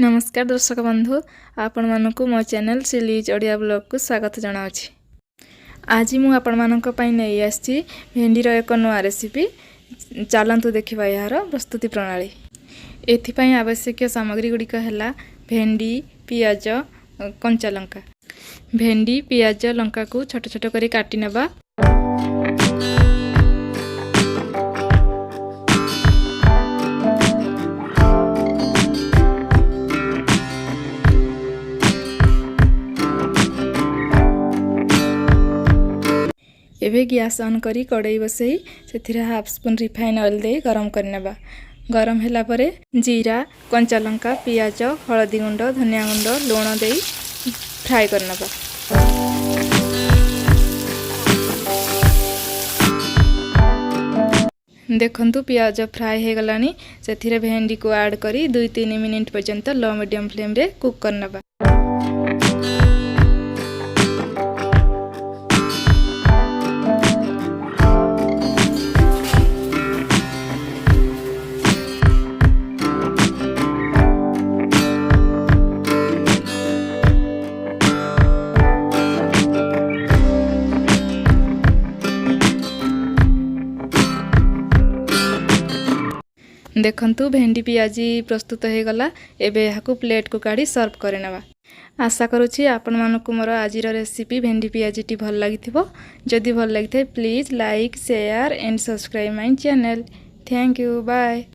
नमस्कार दर्शक बंधु आपण मानकु मो चैनल सिलीज ओडिया ब्लॉग को स्वागत जनावछि। आज मु आपण मानक पई नै आछि भेंडी रो एक नवा रेसिपी। चलंतु देखिबा यार प्रस्तुति प्रणाली। एथि पई आवश्यक सामग्री गुडिक हला भेंडी, पियाज, कंचा लंका। भेंडी, पियाज, लंका को छोट छोट करी काटी नबा। एबे गैस ऑन करी कड़ाई बसई से हाफ स्पून रिफाइन ऑयल दे गरम करनेबा। गरम हैला परे जीरा, कंचा लंका, पियाज, हळदी गुंड, धनिया गुंड, लूण दे फ्राई करनेबा। देखंतु पियाज फ्राई हे गलानी। सेथिरे भेंडी को ऐड करी 2-3 मिनिट पर्यंत लो मीडियम फ्लेम रे कुक करनेबा। देखंतु भेंडी पियाजी प्रस्तुत हो गला। एबे याकू प्लेट को काढ़ी सर्व करे नवा। आशा करूछि आपण मानकु मोर आजिर रेसिपी भेंडी पियाजी टी भल लागिथिबो। जदि भल लागिथे please like share and subscribe my channel. Thank you, bye.